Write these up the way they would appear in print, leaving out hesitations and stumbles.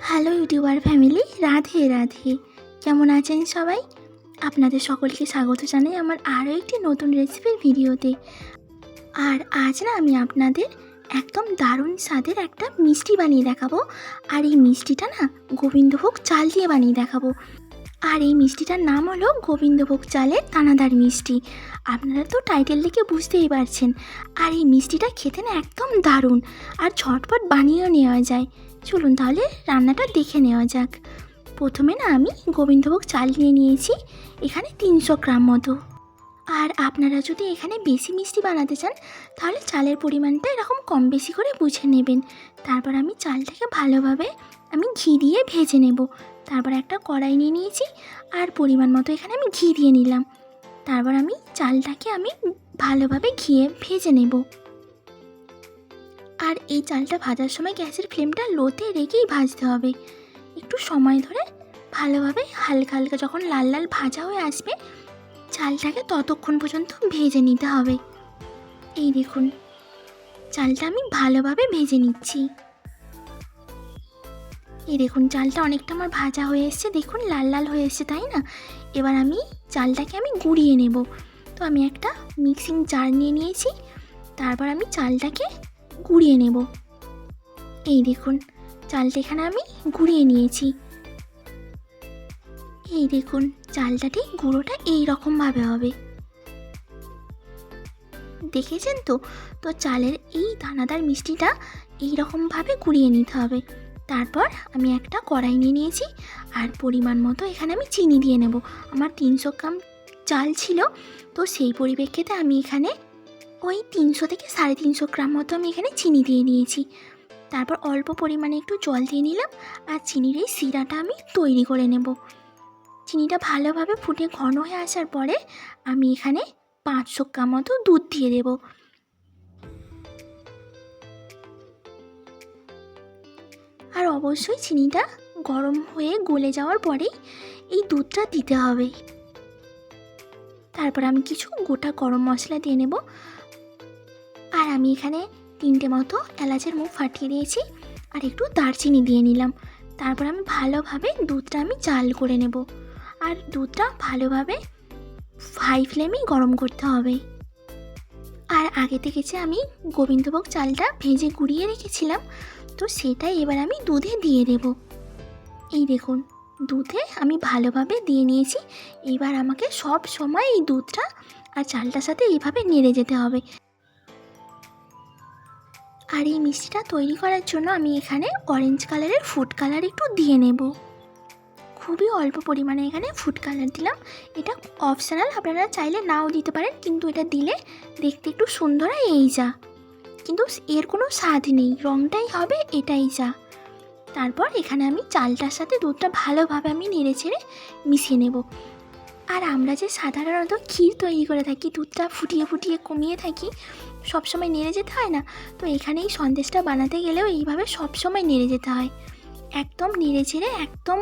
Hello YouTuber family, Radhe Radhe. কেমন আছেন সবাই? আপনাদের সকলকে স্বাগত জানাই আমার আরও একটি নতুন রেসিপির ভিডিওতে। আর আজ না আমি আপনাদের একদম দারুণ স্বাদের একটা মিষ্টি বানিয়ে দেখাবো। আর এই মিষ্টিটা না গোবিন্দভোগ চাল দিয়ে বানিয়ে দেখাবো। আর এই মিষ্টিটার নাম হলো গোবিন্দভোগ চালের দানাদার মিষ্টি। আপনারা তো টাইটেল দেখে বুঝতেই পারছেন। আর এই মিষ্টিটা খেতে না একদম দারুণ, আর ঝটপট বানিয়েও নেওয়া যায়। চলুন তাহলে রান্নাটা দেখে নেওয়া যাক। প্রথমে না আমি গোবিন্দভোগ চাল নিয়ে নিয়েছি এখানে 300 গ্রাম মতো। আর আপনারা যদি এখানে বেশি মিষ্টি বানাতে চান তাহলে চালের পরিমাণটা এরকম কম বেশি করে বুঝে নেবেন। তারপর আমি চালটাকে ভালোভাবে ঘি দিয়ে ভেজে নেব। তারপর একটা কড়াই নিয়ে নিয়েছি আর পরিমাণ মতো এখানে আমি ঘি দিয়ে নিলাম। তারপর আমি চালটাকে ভালোভাবে ঘিয়ে ভেজে নেব। আর এই চালটা ভাজার সময় গ্যাসের ফ্লেমটা লোতে রেখেই ভাজতে হবে। একটু সময় ধরে ভালোভাবে হালকা হালকা যখন লাল লাল ভাজা হয়ে আসবে চালটাকে ততক্ষণ পর্যন্ত ভেজে নিতে হবে। এই দেখুন চালটা আমি ভালোভাবে ভেজে নিচ্ছি। এই দেখুন চালটা অনেকটা আমার ভাজা হয়ে এসছে, দেখুন লাল লাল হয়ে এসছে, তাই না? এবার চালটাকে গুঁড়িয়ে নেব। তো আমি একটা মিক্সিং জার নিয়ে নিয়েছি। তারপর আমি চালটাকে গুঁড়িয়ে নেব। এই দেখুন চালটা এখানে আমি গুঁড়িয়ে নিয়েছি। এই দেখুন চালটা ঠিক গুঁড়োটা এই রকমভাবে হবে, দেখেছেন তো? তো চালের এই দানাদার মিষ্টিটা এই রকমভাবে গুঁড়িয়ে নিতে হবে। তারপর আমি একটা কড়াই নিয়ে নিয়েছি আর পরিমাণ মতো এখানে আমি চিনি দিয়ে নেব। আমার 300 গ্রাম চাল ছিল, তো সেই পরিপ্রেক্ষিতে আমি এখানে ওই 300 থেকে 350 গ্রাম মতো আমি এখানে চিনি দিয়ে নিয়েছি। তারপর অল্প পরিমাণে একটু জল দিয়ে নিলাম আর চিনির এই শিরাটা আমি তৈরি করে নেব। চিনিটা ভালোভাবে ফুটে ঘন হয়ে আসার পরে আমি এখানে 500 গ্রাম মতো দুধ দিয়ে দেব। আর অবশ্যই চিনিটা গরম হয়ে গলে যাওয়ার পরেই এই দুধটা দিতে হবে। তারপর আমি কিছু গোটা গরম মশলা দিয়ে নেব। আর আমি এখানে 3টে মতো এলাচের মুখ ফাটিয়ে দিয়েছি আর একটু দারচিনি দিয়ে নিলাম। তারপর আমি ভালোভাবে দুধটা জাল করে নেব। আর দুধটা ভালোভাবে হাই ফ্লেমেই গরম করতে হবে। আর আগে থেকে যে আমি গোবিন্দভোগ চালটা ভেজে গুঁড়িয়ে রেখেছিলাম, তো সেটাই এবার আমি দুধে দিয়ে দেব। এই দেখুন দুধে আমি ভালোভাবে দিয়ে নিয়েছি। এবার আমাকে সব সময় এই দুধটা আর চালটার সাথে এইভাবে নেড়ে যেতে হবে। আর এই মিষ্টিটা তৈরি করার জন্য আমি এখানে অরেঞ্জ কালারের ফুড কালার একটু দিয়ে নেব। খুবই অল্প পরিমাণে এখানে ফুড কালার দিলাম। এটা অপশনাল, আপনারা চাইলে নাও দিতে পারেন, কিন্তু এটা দিলে দেখতে একটু সুন্দর হয় এই যা, কিন্তু এর কোনো স্বাদ নেই, রঙটাই হবে এটাই যা। তারপর এখানে আমি চালটার সাথে দুধটা ভালোভাবে নেড়ে ছেড়ে মিশিয়ে নেব। আর আমরা যে সাধারণত ক্ষীর তৈরি করে থাকি, দুধটা ফুটিয়ে ফুটিয়ে কমিয়ে থাকি, সবসময় নেড়ে যেতে হয় না, তো এখানে এই সন্দেশটা বানাতে গেলেও এইভাবে সবসময় নেড়ে যেতে হয়। একদম নেড়ে ছেড়ে একদম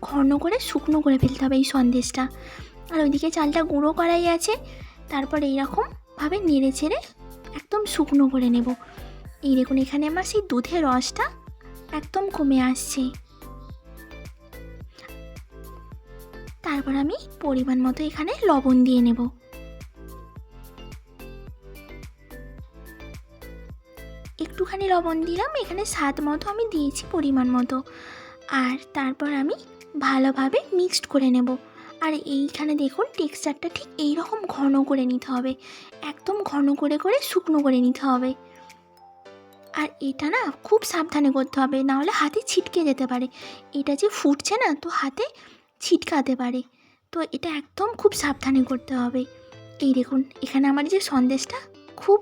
ঘন করে শুকনো করে ফেলতে হবে এই সন্দেশটা। আর ওইদিকে চালটা গুঁড়ো করাই আছে। তারপর এইরকমভাবে নেড়ে ছেড়ে একদম শুকনো করে নেব। এই দেখুন এখানে আমার সেই দুধের রসটা একদম কমে আসছে। তারপর আমি পরিমাণ মতো এখানে লবণ দিয়ে নেব। একটুখানি লবণ দিলাম, এখানে স্বাদ মতো আমি দিয়েছি পরিমাণ মতো। আর তারপর আমি ভালোভাবে মিক্সড করে নেব। আর এইখানে দেখুন টেক্সচারটা ঠিক এই রকম ঘন করে নিতে হবে, একদম ঘন করে করে শুকনো করে নিতে হবে। আর এটা না খুব সাবধানে করতে হবে, নাহলে হাতে ছিটকে যেতে পারে। এটা যে ফুটছে না, তো হাতে ছিটকাতে পারে, তো এটা একদম খুব সাবধানে করতে হবে। এই দেখুন এখানে আমার যে সন্দেশটা খুব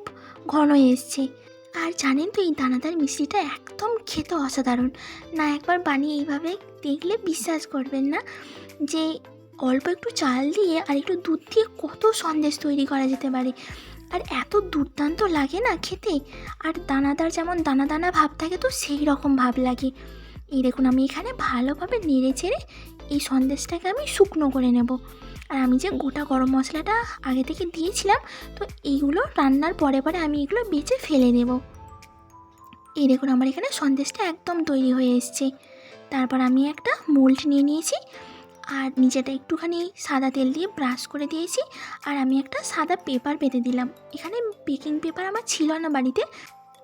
ঘন এসছে। আর জানেন তো এই দানাদার মিষ্টিটা একদম খেতে অসাধারণ। না একবার বানিয়ে এইভাবে দেখলে বিশ্বাস করবেন না যে অল্প একটু চাল দিয়ে আর একটু দুধ দিয়ে কত সন্দেশ তৈরি করা যেতে পারে। আর এত দুর্দান্ত লাগে না খেতে। আর দানাদার যেমন দানা দানা ভাব থাকে, তো সেই রকম ভাব লাগে। এই দেখুন আমি এখানে ভালোভাবে নেড়ে চেড়ে এই সন্দেশটাকে আমি শুকনো করে নেব। আর আমি যে গোটা গরম মশলাটা আগে থেকে দিয়েছিলাম, তো এইগুলো রান্নার পরে পরে আমি এগুলো বেছে ফেলে নেব। এই দেখুন আমার এখানে সন্দেশটা একদম তৈরি হয়ে এসছে। তারপর আমি একটা মোল্ড নিয়ে নিয়েছি আর নিচেটা একটুখানি সাদা তেল দিয়ে ব্রাশ করে দিয়েছি। আর আমি একটা সাদা পেপার পেতে দিলাম, এখানে বেকিং পেপার আমার ছিল না বাড়িতে।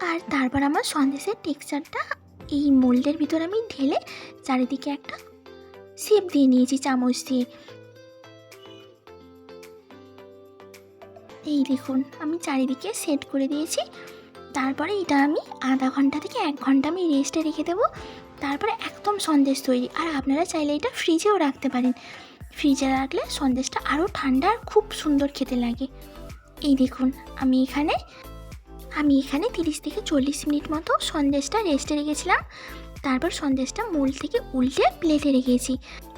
আর তারপর আমার সন্দেশের টেক্সচারটা এই মোল্ডের ভিতরে আমি ঢেলে চারিদিকে একটা শেপ দিয়ে নিয়েছি চামচ দিয়ে। এই দেখুন আমি চারিদিকে সেট করে দিয়েছি। তারপরে এটা আমি আধা ঘন্টা থেকে 1 ঘন্টা আমি রেস্টে রেখে দেবো। তারপরে একদম সন্দেশ তৈরি। আর আপনারা চাইলে এটা ফ্রিজেও রাখতে পারেন, ফ্রিজে রাখলে সন্দেশটা আরও ঠান্ডা আর খুব সুন্দর খেতে লাগে। এই দেখুন আমি এখানে 30 থেকে 40 মিনিট মতো সন্দেশটা রেস্টে রেখেছিলাম। তারপর সন্দেশটা মোল্ড থেকে উল্টে প্লেটে রেখেছি।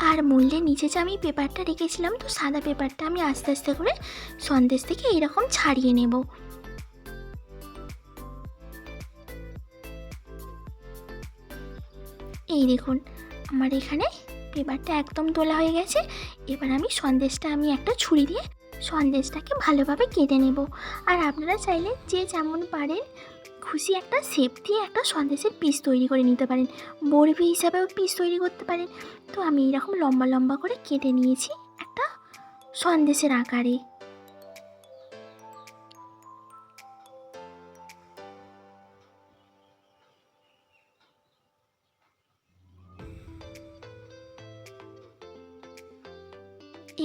আর মোল্ডের নিচে যে আমি পেপারটা রেখেছিলাম, তো সাদা পেপারটা আমি আস্তে আস্তে করে সন্দেশ থেকে এইরকম ছাড়িয়ে নেব। এই দেখুন আমার এখানে পেপারটা একদম তোলা হয়ে গেছে। এবার আমি সন্দেশটা একটা ছুরি দিয়ে সন্দেশটাকে ভালোভাবে কেটে নেব। আর আপনারা চাইলে যে যেমন পারেন খুশি একটা শেপ দিয়ে একটা সন্দেশের পিস তৈরি করে নিতে পারেন, বরফি হিসাবেও পিস তৈরি করতে পারেন। তো আমি এরকম লম্বা লম্বা করে কেটে নিয়েছি একটা সন্দেশের আকারে।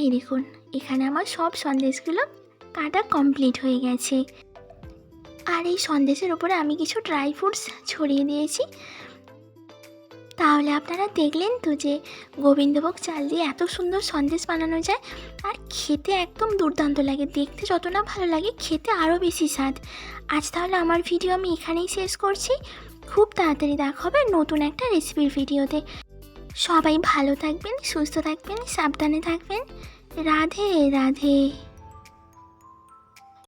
এই দেখুন এখানে আমার সব সন্দেশগুলো কাটা কমপ্লিট হয়ে গেছে। আর এই সন্দেশের ওপরে আমি কিছু ড্রাই ফ্রুটস ছড়িয়ে দিয়েছি। তাহলে আপনারা দেখলেন তো যে গোবিন্দভোগ চাল দিয়ে এত সুন্দর সন্দেশ বানানো যায়। আর খেতে একদম দুর্দান্ত লাগে, দেখতে যত না ভালো লাগে খেতে আরও বেশি স্বাদ। আজ তাহলে আমার ভিডিও আমি এখানেই শেষ করছি। খুব তাড়াতাড়ি দেখা হবে নতুন একটা রেসিপির ভিডিওতে। সবাই ভালো থাকবেন, সুস্থ থাকবেন, সাবধানে থাকবেন। রাধে রাধে।